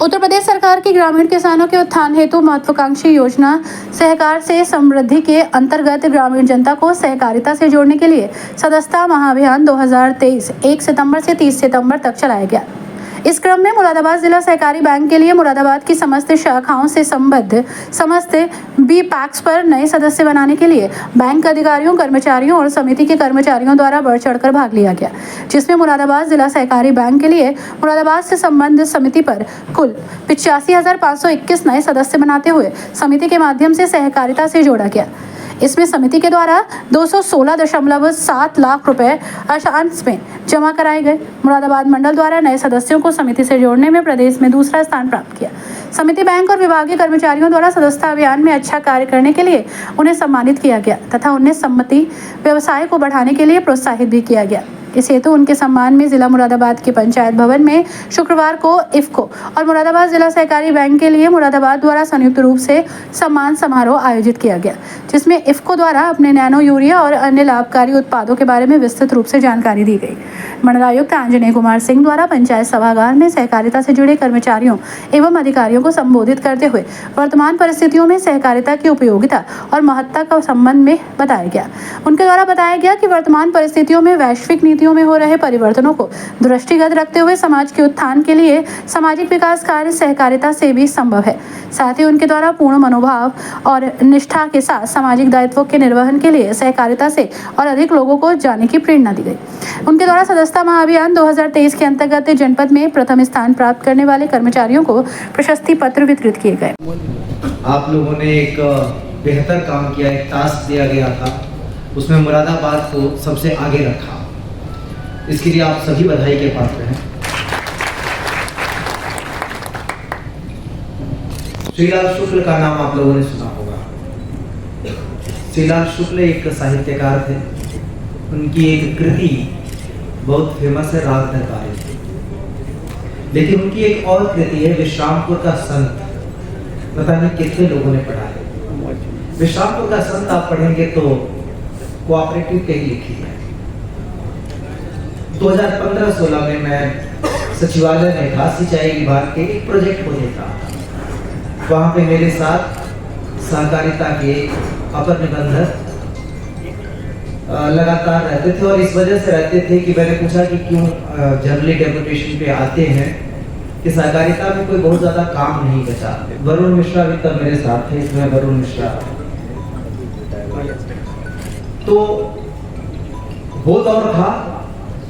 उत्तर प्रदेश सरकार की ग्रामीण किसानों के उत्थान हेतु महत्वाकांक्षी योजना सहकार से समृद्धि के अंतर्गत ग्रामीण जनता को सहकारिता से जोड़ने के लिए सदस्यता महाअभियान 2023 1 सितंबर से 30 सितंबर तक चलाया गया। इस क्रम में मुरादाबाद जिला सहकारी बैंक के लिए मुरादाबाद की समस्त शाखाओं से संबद्ध समस्त बी पैक्स पर नए सदस्य बनाने के लिए बैंक अधिकारियों, कर्मचारियों और समिति के कर्मचारियों द्वारा बढ़ चढ़कर भाग लिया गया, जिसमें मुरादाबाद जिला सहकारी बैंक के लिए मुरादाबाद से संबंध समिति पर कुल 85,521 नए सदस्य बनाते हुए समिति के माध्यम से सहकारिता से जोड़ा गया। इसमें समिति के द्वारा 216.7 लाख रुपए अशांश में जमा कराए गए। मुरादाबाद मंडल द्वारा नए सदस्यों को समिति से जोड़ने में प्रदेश में दूसरा स्थान प्राप्त किया। समिति बैंक और विभागीय कर्मचारियों द्वारा सदस्यता अभियान में अच्छा कार्य करने के लिए उन्हें सम्मानित किया गया तथा उन्हें सम्मति व्यवसाय को बढ़ाने के लिए प्रोत्साहित भी किया गया। इस हेतु उनके सम्मान में जिला मुरादाबाद के पंचायत भवन में शुक्रवार को इफ्को और मुरादाबाद जिला सहकारी बैंक के लिए मुरादाबाद द्वारा संयुक्त रूप से सम्मान समारोह आयोजित किया गया, जिसमें इफ्को द्वारा अपने नैनो यूरिया और अन्य लाभकारी उत्पादों के बारे में विस्तृत रूप से जानकारी दी गई। मंडलायुक्त आंजनेय कुमार सिंह द्वारा पंचायत सभागार में सहकारिता से जुड़े कर्मचारियों एवं अधिकारियों को संबोधित करते हुए वर्तमान परिस्थितियों में सहकारिता की उपयोगिता और महत्ता का संबंध में बताया गया। उनके द्वारा बताया गया कि वर्तमान परिस्थितियों में वैश्विक नीतियों में हो रहे परिवर्तनों को दृष्टिगत रखते हुए समाज के उत्थान के लिए सामाजिक विकास कार्य सहकारिता से भी संभव है। साथ ही उनके द्वारा पूर्ण मनोभाव और निष्ठा के साथ सामाजिक दायित्वों के निर्वहन के लिए सहकारिता से और अधिक लोगों को जाने की प्रेरणा दी गई। उनके द्वारा सदस्यता महाअभियान 2023 के अंतर्गत जनपद में प्रथम स्थान प्राप्त करने वाले कर्मचारियों को प्रशस्ति पत्र वितरित किए गए। आप लोगों ने एक बेहतर काम किया, एक टास्क दिया गया था, उसमें मुरादाबाद को सबसे आगे रखा। इसके लिए आप सभी बधाई के पात्र हैं। श्रीलाल शुक्ल का नाम आप लोगों ने सुना होगा। श्रीलाल शुक्ल एक साहित्यकार थे। उनकी एक कृति बहुत फेमस है, राग दरबारी। लेकिन उनकी एक और कृति है विश्रामपुर का संत। पता नहीं कितने लोगों ने पढ़ा है। विश्रामपुर का संत आप पढ़ेंगे तो कोऑपरेटिव पे ही लिखी है। 2015-16 में मैं सचिवालय में था, सिंचाई विभाग के एक प्रोजेक्ट को देख रहा था। वहां पे मेरे साथ सहकारिता के अपर निबंधक लगातार रहते थे और इस वजह से रहते थे कि मैंने पूछा कि क्यों जनरली डेपुटेशन पे आते हैं कि सहकारिता में कोई बहुत ज्यादा काम नहीं बचा। वरुण मिश्रा भी तब मेरे साथ थे, इसमें वरुण मिश्रा। तो वो दौर था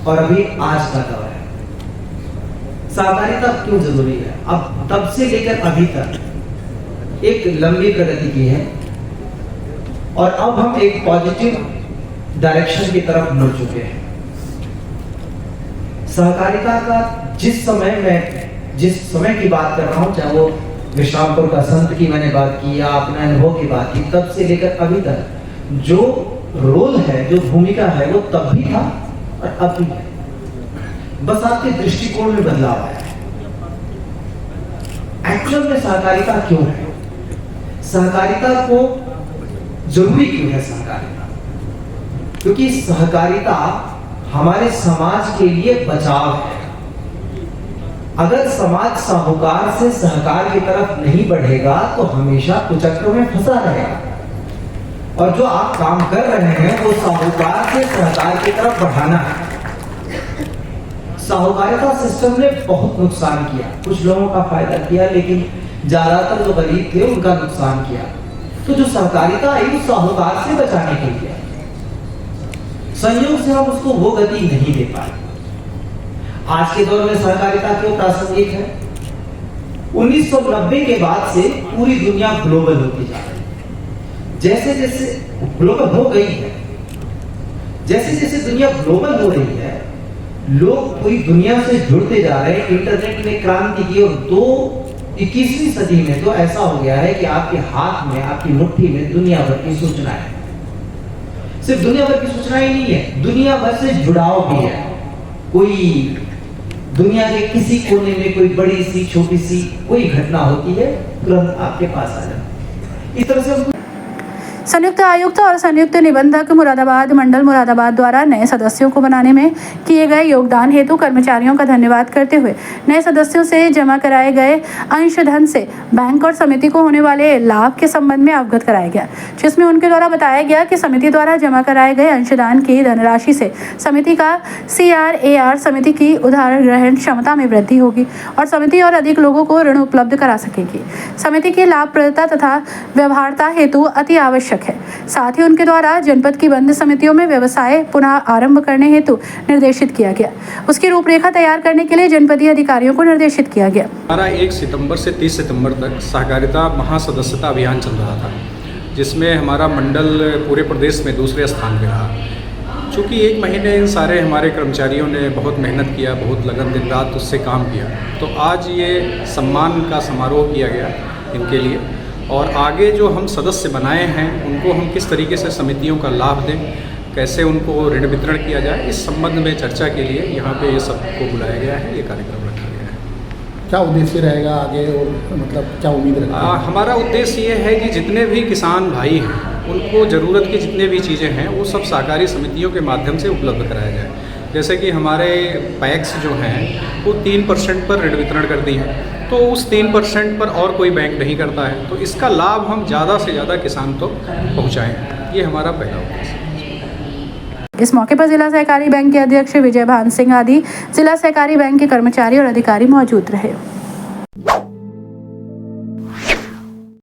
और अभी आज का दौर है। सहकारिता क्यों जरूरी है? अब तब से लेकर अभी तक एक लंबी प्रगति की है और अब हम एक पॉजिटिव डायरेक्शन की तरफ मुड़ चुके हैं। सहकारिता का जिस समय की बात कर रहा हूं, चाहे वो विश्रामपुर का संत की मैंने बात की या अपने अनुभव की बात की, तब से लेकर अभी तक जो रोल है, जो भूमिका है, वो तब भी था और अब भी है। बस आपके दृष्टिकोण में बदलाव आया है। एक्चुअल में सहकारिता क्यों है? सहकारिता को जरूरी क्यों है सहकारिता? क्योंकि सहकारिता हमारे समाज के लिए बचाव है। अगर समाज साहूकार से सहकार की तरफ नहीं बढ़ेगा तो हमेशा कुचक्र में फंसा रहेगा। और जो आप काम कर रहे हैं वो साहूकार से सहकार की तरफ बढ़ाना है। साहूकारिता सिस्टम ने बहुत नुकसान किया, कुछ लोगों का फायदा किया, लेकिन ज्यादातर जो गरीब थे उनका नुकसान किया। तो जो सहकारिता आई वो साहूकार से बचाने के लिए, संयोग से हम उसको वो गति नहीं दे पाए। आज के दौर में सहकारिता क्यों प्रासंगिक है? 1990 के बाद से पूरी दुनिया ग्लोबल होती जा रही है। जैसे जैसे ग्लोबल हो गई है, जैसे जैसे दुनिया ग्लोबल हो रही है, लोग पूरी दुनिया से जुड़ते जा रहे हैं। इंटरनेट ने क्रांति की और 21वीं सदी में तो ऐसा हो गया है कि आपके हाथ में, आपकी मुट्ठी में दुनिया भर की सूचनाएं हैं। सिर्फ दुनिया भर की सूचनाएं नहीं है, दुनिया भर से जुड़ाव भी है। कोई दुनिया के किसी कोने में कोई बड़ी सी छोटी सी कोई घटना होती है, तुरंत आपके पास आ जाती है। इस तरह से संयुक्त आयुक्त और संयुक्त निबंधक मुरादाबाद मंडल मुरादाबाद द्वारा नए सदस्यों को बनाने में किए गए योगदान हेतु कर्मचारियों का धन्यवाद करते हुए नए सदस्यों से जमा कराए गए अंशधन से बैंक और समिति को होने वाले लाभ के संबंध में अवगत कराया गया, जिसमें उनके द्वारा बताया गया कि समिति द्वारा जमा कराए गए अंशदान की धनराशि से समिति का CRAR समिति की उधार ग्रहण क्षमता में वृद्धि होगी और समिति और अधिक लोगों को ऋण उपलब्ध करा सकेगी। समिति की लाभप्रदता तथा व्यवहार्यता हेतु अति आवश्यक है। साथ ही उनके द्वारा जनपद की बंद समितियों में व्यवसाय पुनः आरंभ करने हेतु निर्देशित किया गया। उसकी रूपरेखा तैयार करने के लिए जनपदीय अधिकारियों को निर्देशित किया गया। हमारा 1 सितंबर से 30 सितंबर तक सहकारिता महासदस्यता अभियान चल रहा था, जिसमें हमारा मंडल पूरे प्रदेश में दूसरे स्थान पर रहा। चूँकि 1 महीने इन सारे हमारे कर्मचारियों ने बहुत मेहनत किया, बहुत लगन दिन रात उससे काम किया, तो आज ये सम्मान का समारोह किया गया इनके लिए। और आगे जो हम सदस्य बनाए हैं उनको हम किस तरीके से समितियों का लाभ दें, कैसे उनको ऋण वितरण किया जाए, इस संबंध में चर्चा के लिए यहाँ पे ये सबको बुलाया गया है, ये कार्यक्रम रखा गया है। क्या उद्देश्य रहेगा आगे और मतलब क्या उम्मीद रखते हैं? हमारा उद्देश्य ये है कि जितने भी किसान भाई हैं उनको ज़रूरत की जितने भी चीज़ें हैं वो सब सहकारी समितियों के माध्यम से उपलब्ध कराया जाए। जैसे कि हमारे पैक्स जो हैं वो 3% पर ऋण वितरण कर दी है, तो उस 3% पर और कोई बैंक नहीं करता है, तो इसका लाभ हम ज़्यादा से ज़्यादा किसान तक पहुँचाएँ, ये हमारा पहला उद्देश्य है। इस मौके पर जिला सहकारी बैंक के अध्यक्ष विजय भान सिंह आदि जिला सहकारी बैंक के कर्मचारी और अधिकारी मौजूद रहे।